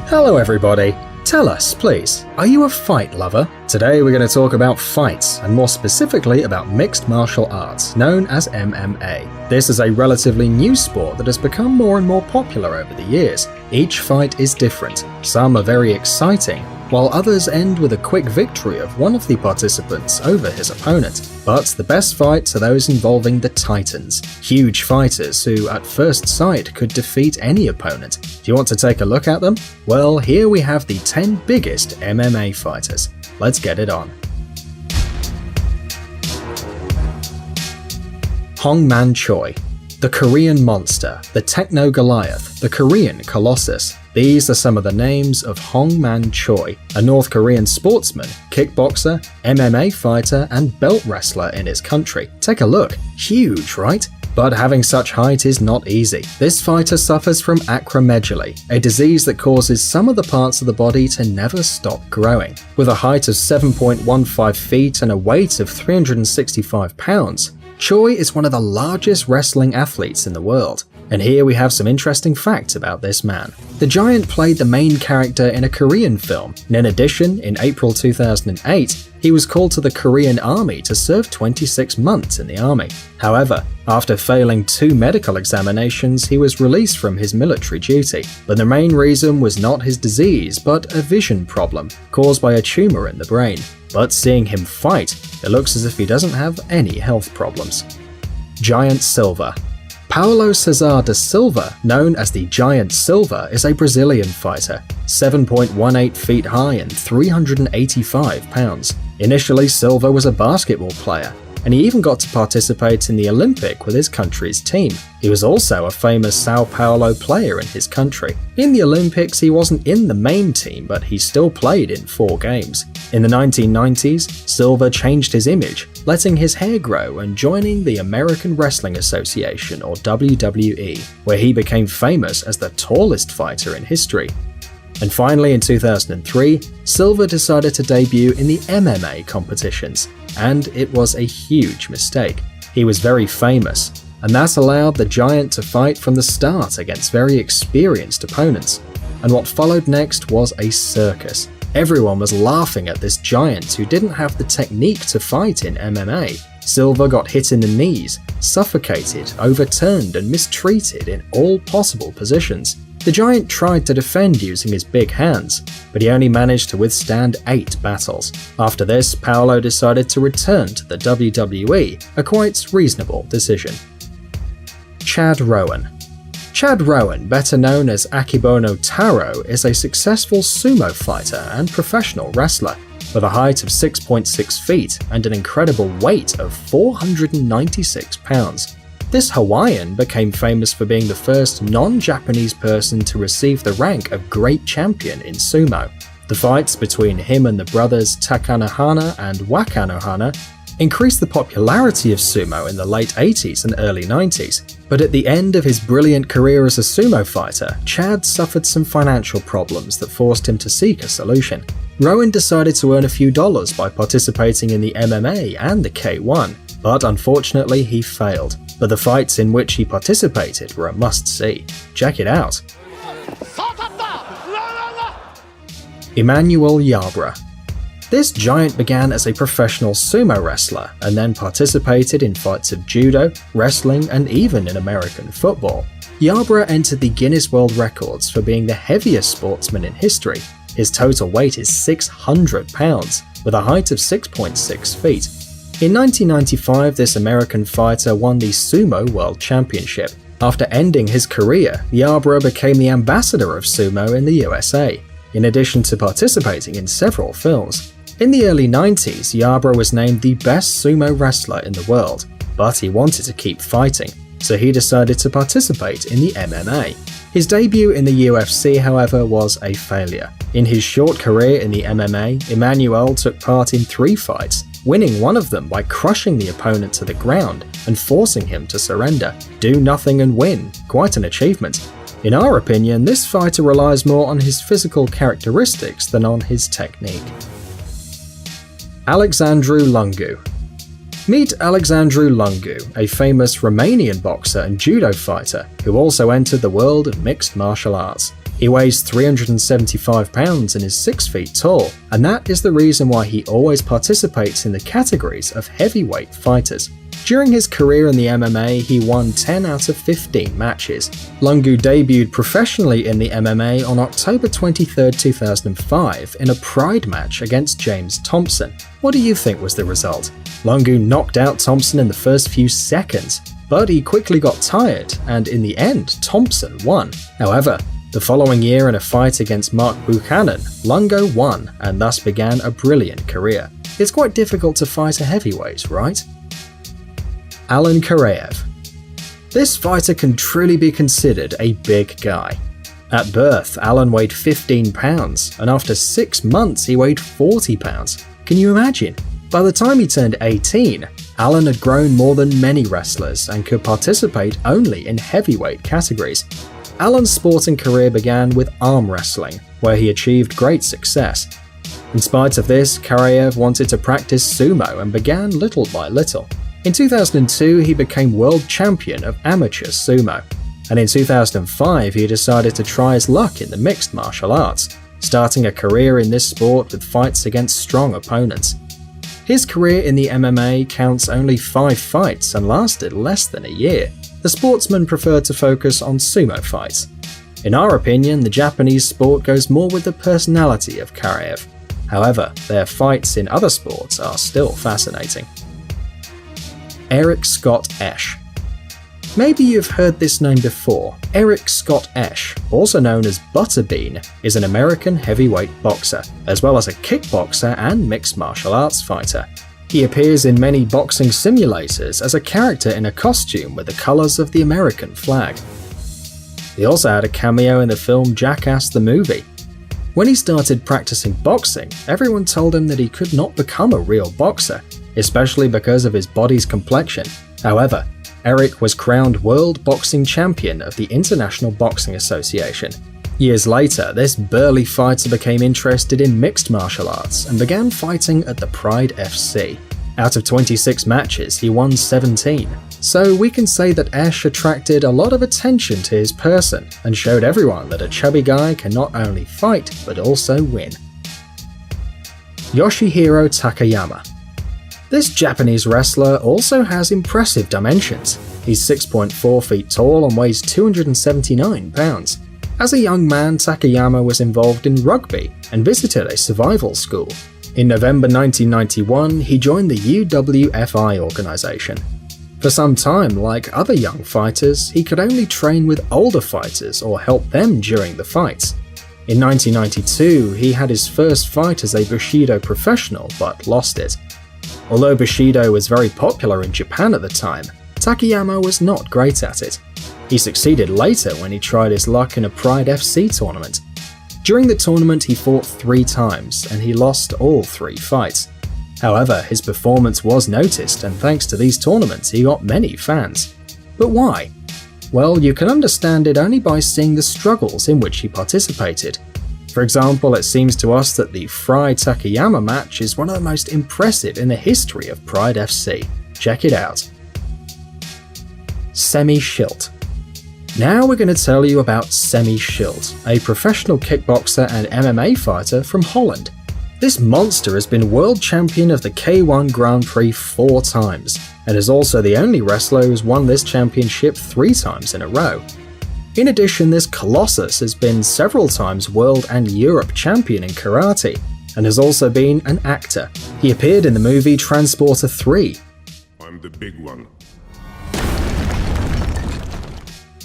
Hello everybody! Tell us, please, are you a fight lover? Today we're going to talk about fights, and more specifically about mixed martial arts, known as MMA. This is a relatively new sport that has become more and more popular over the years. Each fight is different, some are very exciting, while others end with a quick victory of one of the participants over his opponent. But the best fights are those involving the Titans, huge fighters who at first sight could defeat any opponent. Do you want to take a look at them? Well, here we have the 10 biggest MMA fighters. Let's get it on. Hong-Man Choi, the Korean Monster, the Techno Goliath, the Korean Colossus. These are some of the names of Hong-Man Choi, a North Korean sportsman, kickboxer, MMA fighter, and belt wrestler in his country. Take a look. Huge, right? But having such height is not easy. This fighter suffers from acromegaly, a disease that causes some of the parts of the body to never stop growing. With a height of 7.15 feet and a weight of 365 pounds, Choi is one of the largest wrestling athletes in the world. And here we have some interesting facts about this man. The giant played the main character in a Korean film, and in addition, in April 2008, he was called to the Korean army to serve 26 months in the army. However, after failing 2 medical examinations, he was released from his military duty. But the main reason was not his disease, but a vision problem caused by a tumor in the brain. But seeing him fight, it looks as if he doesn't have any health problems. Giant Silva. Paulo Cesar da Silva, known as the Giant Silva, is a Brazilian fighter, 7.18 feet high and 385 pounds. Initially, Silva was a basketball player, and he even got to participate in the Olympic with his country's team. He was also a famous Sao Paulo player in his country. In the Olympics, he wasn't in the main team, but he still played in 4 games. In the 1990s, Silva changed his image, letting his hair grow and joining the American Wrestling Association, or WWE, where he became famous as the tallest fighter in history. And finally, in 2003, Silva decided to debut in the MMA competitions, and it was a huge mistake. He was very famous, and that allowed the giant to fight from the start against very experienced opponents. And what followed next was a circus. Everyone was laughing at this giant who didn't have the technique to fight in MMA. Silva got hit in the knees, suffocated, overturned, and mistreated in all possible positions. The giant tried to defend using his big hands, but he only managed to withstand 8 battles. After this, Paulo decided to return to the WWE, a quite reasonable decision. Chad Rowan. Chad Rowan, better known as Akebono Taro, is a successful sumo fighter and professional wrestler, with a height of 6.6 feet and an incredible weight of 496 pounds. This Hawaiian became famous for being the first non-Japanese person to receive the rank of Great Champion in sumo. The fights between him and the brothers Takanohana and Wakanohana increased the popularity of sumo in the late 80s and early 90s, but at the end of his brilliant career as a sumo fighter, Chad suffered some financial problems that forced him to seek a solution. Rowan decided to earn a few dollars by participating in the MMA and the K1, but unfortunately he failed. But the fights in which he participated were a must-see. Check it out. Emmanuel Yarbrough. This giant began as a professional sumo wrestler and then participated in fights of judo, wrestling, and even in American football. Yarbrough entered the Guinness World Records for being the heaviest sportsman in history. His total weight is 600 pounds, with a height of 6.6 feet. In 1995, this American fighter won the Sumo World Championship. After ending his career, Yarbrough became the ambassador of sumo in the USA, in addition to participating in several films. In the early 90s, Yarbrough was named the best sumo wrestler in the world, but he wanted to keep fighting, so he decided to participate in the MMA. His debut in the UFC, however, was a failure. In his short career in the MMA, Emmanuel took part in 3 fights, winning one of them by crushing the opponent to the ground and forcing him to surrender. Do nothing and win. Quite an achievement. In our opinion, this fighter relies more on his physical characteristics than on his technique. Alexandru Lungu. Meet Alexandru Lungu, a famous Romanian boxer and judo fighter who also entered the world of mixed martial arts. He weighs 375 pounds and is 6 feet tall, and that is the reason why he always participates in the categories of heavyweight fighters. During his career in the MMA, he won 10 out of 15 matches. Lungu debuted professionally in the MMA on October 23, 2005 in a Pride match against James Thompson. What do you think was the result? Lungu knocked out Thompson in the first few seconds, but he quickly got tired, and in the end, Thompson won. However, the following year in a fight against Mark Buchanan, Lungu won and thus began a brilliant career. It's quite difficult to fight a heavyweight, right? Alan Karayev. This fighter can truly be considered a big guy. At birth, Alan weighed 15 pounds, and after 6 months he weighed 40 pounds. Can you imagine? By the time he turned 18, Alan had grown more than many wrestlers and could participate only in heavyweight categories. Alan's sporting career began with arm wrestling, where he achieved great success. In spite of this, Karayev wanted to practice sumo and began little by little. In 2002, he became world champion of amateur sumo, and in 2005 he decided to try his luck in the mixed martial arts, starting a career in this sport with fights against strong opponents. His career in the MMA counts only 5 fights and lasted less than a year. The sportsman preferred to focus on sumo fights. In our opinion, the Japanese sport goes more with the personality of Karayev. However, their fights in other sports are still fascinating. Eric Scott Esch. Maybe you've heard this name before. Eric Scott Esch, also known as Butterbean, is an American heavyweight boxer, as well as a kickboxer and mixed martial arts fighter. He appears in many boxing simulators as a character in a costume with the colors of the American flag. He also had a cameo in the film Jackass the Movie. When he started practicing boxing, everyone told him that he could not become a real boxer, especially because of his body's complexion. However, Eric was crowned World Boxing Champion of the International Boxing Association. Years later, this burly fighter became interested in mixed martial arts and began fighting at the Pride FC. Out of 26 matches, he won 17. So we can say that Esch attracted a lot of attention to his person and showed everyone that a chubby guy can not only fight but also win. Yoshihiro Takayama. This Japanese wrestler also has impressive dimensions. He's 6.4 feet tall and weighs 279 pounds. As a young man, Takayama was involved in rugby and visited a survival school. In November 1991, he joined the UWFI organization. For some time, like other young fighters, he could only train with older fighters or help them during the fights. In 1992, he had his first fight as a Bushido professional but lost it. Although Bushido was very popular in Japan at the time, Takayama was not great at it. He succeeded later when he tried his luck in a Pride FC tournament. During the tournament he fought 3 times and he lost all 3 fights. However, his performance was noticed and thanks to these tournaments he got many fans. But why? Well, you can understand it only by seeing the struggles in which he participated. For example, it seems to us that the Fry Takayama match is one of the most impressive in the history of Pride FC. Check it out. Semi Schilt. Now we're going to tell you about Semi Schilt, a professional kickboxer and MMA fighter from Holland. This monster has been world champion of the K1 Grand Prix 4 times, and is also the only wrestler who's won this championship 3 times in a row. In addition, this Colossus has been several times world and Europe champion in karate, and has also been an actor. He appeared in the movie Transporter 3. I'm the big one.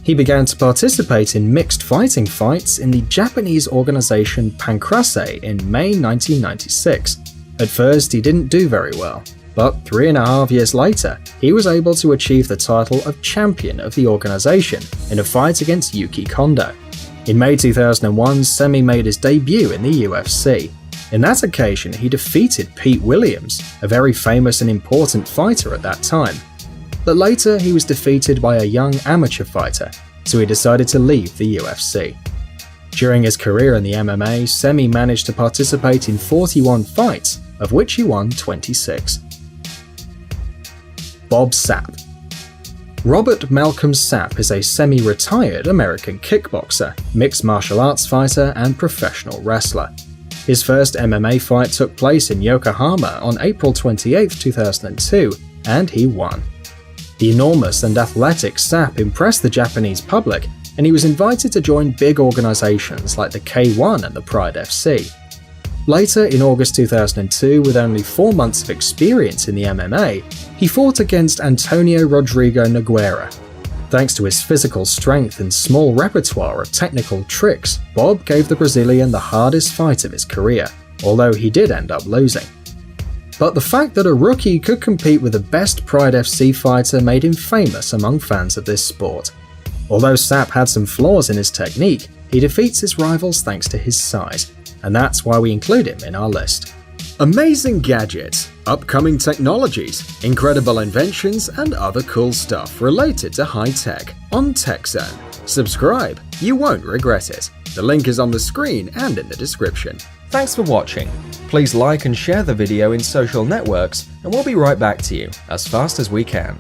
He began to participate in mixed fighting fights in the Japanese organization Pancrase in May 1996. At first, he didn't do very well, but 3.5 years later, he was able to achieve the title of champion of the organization in a fight against Yuki Kondo. In May 2001, Semi made his debut in the UFC. In that occasion, he defeated Pete Williams, a very famous and important fighter at that time. But later, he was defeated by a young amateur fighter, so he decided to leave the UFC. During his career in the MMA, Semi managed to participate in 41 fights, of which he won 26. Bob Sapp. Robert Malcolm Sapp is a semi-retired American kickboxer, mixed martial arts fighter, and professional wrestler. His first MMA fight took place in Yokohama on April 28, 2002, and he won. The enormous and athletic Sapp impressed the Japanese public, and he was invited to join big organizations like the K1 and the Pride FC. Later, in August 2002, with only 4 months of experience in the MMA, he fought against Antonio Rodrigo Nogueira. Thanks to his physical strength and small repertoire of technical tricks, Bob gave the Brazilian the hardest fight of his career, although he did end up losing. But the fact that a rookie could compete with the best Pride FC fighter made him famous among fans of this sport. Although Sapp had some flaws in his technique, he defeats his rivals thanks to his size, and that's why we include him in our list. Amazing gadgets, upcoming technologies, incredible inventions, and other cool stuff related to high tech on TechZone. Subscribe, you won't regret it. The link is on the screen and in the description. Thanks for watching. Please like and share the video in social networks, and we'll be right back to you as fast as we can.